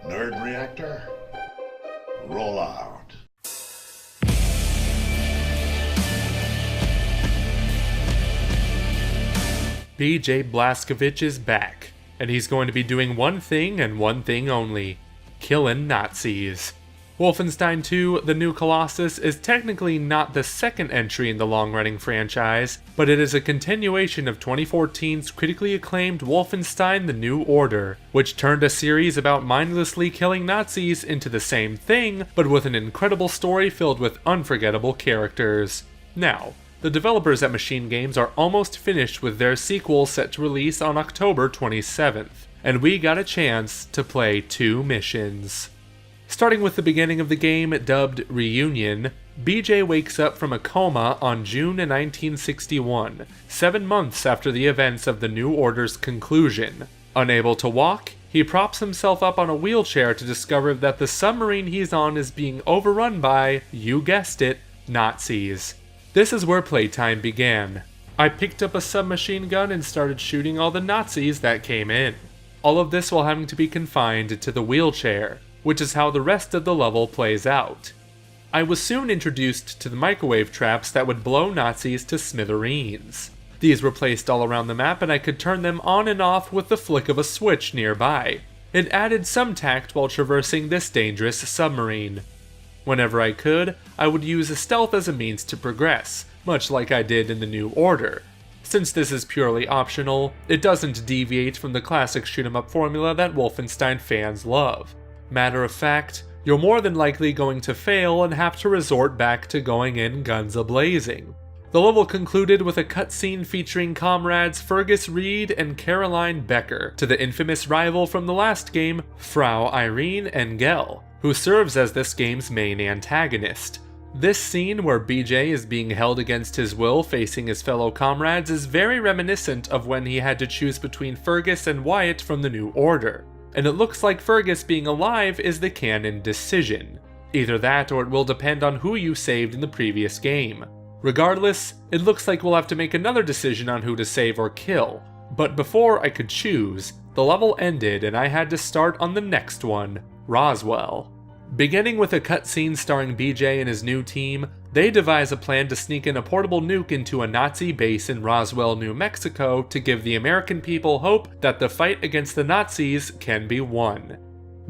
Nerd Reactor, roll out. BJ Blazkowicz is back, and he's going to be doing one thing and one thing only: killing Nazis. Wolfenstein II: The New Colossus is technically not the second entry in the long-running franchise, but it is a continuation of 2014's critically acclaimed Wolfenstein: The New Order, which turned a series about mindlessly killing Nazis into the same thing, but with an incredible story filled with unforgettable characters. Now, the developers at Machine Games are almost finished with their sequel set to release on October 27th, and we got a chance to play 2 missions. Starting with the beginning of the game, dubbed Reunion, BJ wakes up from a coma on June 1961, 7 months after the events of the New Order's conclusion. Unable to walk, he props himself up on a wheelchair to discover that the submarine he's on is being overrun by, you guessed it, Nazis. This is where playtime began. I picked up a submachine gun and started shooting all the Nazis that came in. All of this while having to be confined to the wheelchair, which is how the rest of the level plays out. I was soon introduced to the microwave traps that would blow Nazis to smithereens. These were placed all around the map and I could turn them on and off with the flick of a switch nearby. It added some tact while traversing this dangerous submarine. Whenever I could, I would use stealth as a means to progress, much like I did in the New Order. Since this is purely optional, it doesn't deviate from the classic shoot-'em-up formula that Wolfenstein fans love. Matter of fact, you're more than likely going to fail and have to resort back to going in guns a-blazing. The level concluded with a cutscene featuring comrades Fergus Reed and Caroline Becker to the infamous rival from the last game, Frau Irene Engel, who serves as this game's main antagonist. This scene where BJ is being held against his will facing his fellow comrades is very reminiscent of when he had to choose between Fergus and Wyatt from the New Order. And it looks like Fergus being alive is the canon decision. Either that or it will depend on who you saved in the previous game. Regardless, it looks like we'll have to make another decision on who to save or kill. But before I could choose, the level ended and I had to start on the next one, Roswell. Beginning with a cutscene starring BJ and his new team, they devise a plan to sneak in a portable nuke into a Nazi base in Roswell, New Mexico to give the American people hope that the fight against the Nazis can be won.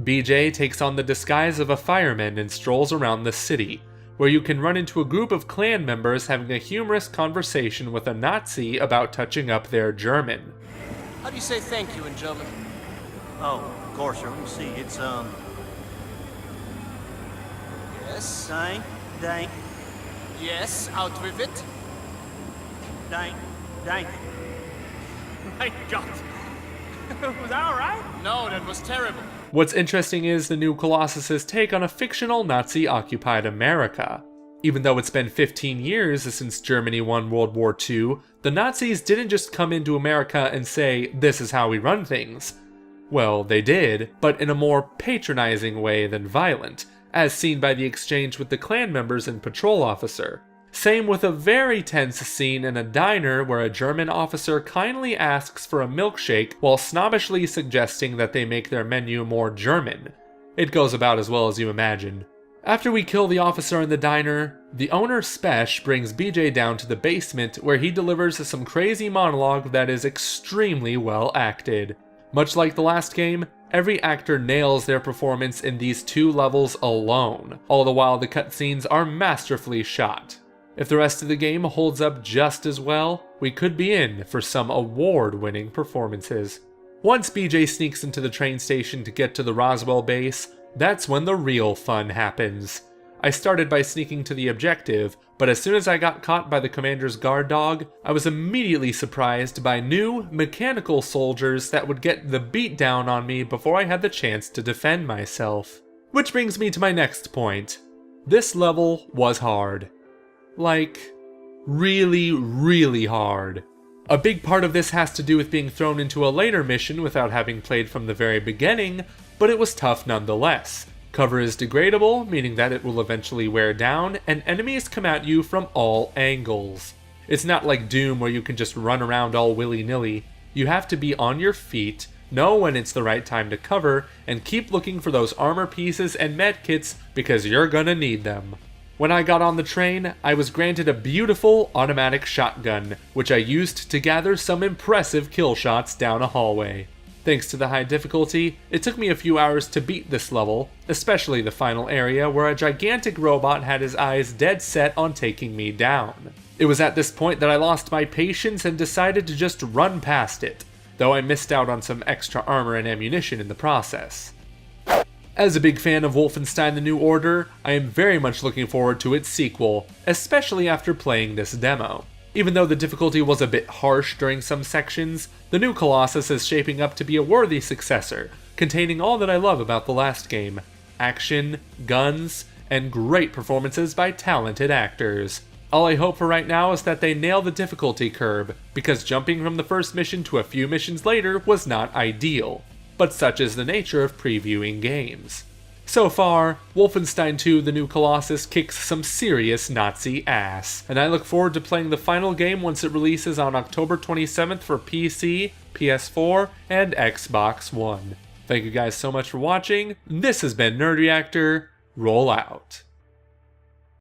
BJ takes on the disguise of a fireman and strolls around the city, where you can run into a group of Klan members having a humorous conversation with a Nazi about touching up their German. How do you say thank you in German? Oh, of course, sir. Let me see. It's, Yes. Dank. Yes, out with it. Dank. My God. Was that alright? No, that was terrible. What's interesting is the new Colossus's take on a fictional Nazi-occupied America. Even though it's been 15 years since Germany won World War II, the Nazis didn't just come into America and say, "This is how we run things." Well, they did, but in a more patronizing way than violent, as seen by the exchange with the Klan members and patrol officer. Same with a very tense scene in a diner where a German officer kindly asks for a milkshake while snobbishly suggesting that they make their menu more German. It goes about as well as you imagine. After we kill the officer in the diner, the owner Spesh brings BJ down to the basement where he delivers some crazy monologue that is extremely well acted. Much like the last game, every actor nails their performance in these 2 levels alone, all the while the cutscenes are masterfully shot. If the rest of the game holds up just as well, we could be in for some award-winning performances. Once BJ sneaks into the train station to get to the Roswell base, that's when the real fun happens. I started by sneaking to the objective, but as soon as I got caught by the commander's guard dog, I was immediately surprised by new, mechanical soldiers that would get the beat down on me before I had the chance to defend myself. Which brings me to my next point. This level was hard. Like, really, really hard. A big part of this has to do with being thrown into a later mission without having played from the very beginning, but it was tough nonetheless. Cover is degradable, meaning that it will eventually wear down, and enemies come at you from all angles. It's not like Doom where you can just run around all willy-nilly. You have to be on your feet, know when it's the right time to cover, and keep looking for those armor pieces and med kits because you're gonna need them. When I got on the train, I was granted a beautiful automatic shotgun, which I used to gather some impressive kill shots down a hallway. Thanks to the high difficulty, it took me a few hours to beat this level, especially the final area where a gigantic robot had his eyes dead set on taking me down. It was at this point that I lost my patience and decided to just run past it, though I missed out on some extra armor and ammunition in the process. As a big fan of Wolfenstein: The New Order, I am very much looking forward to its sequel, especially after playing this demo. Even though the difficulty was a bit harsh during some sections, the new Colossus is shaping up to be a worthy successor, containing all that I love about the last game: action, guns, and great performances by talented actors. All I hope for right now is that they nail the difficulty curve, because jumping from the first mission to a few missions later was not ideal. But such is the nature of previewing games. So far, Wolfenstein II: The New Colossus kicks some serious Nazi ass, and I look forward to playing the final game once it releases on October 27th for PC, PS4, and Xbox One. Thank you guys so much for watching. This has been Nerd Reactor. Roll out.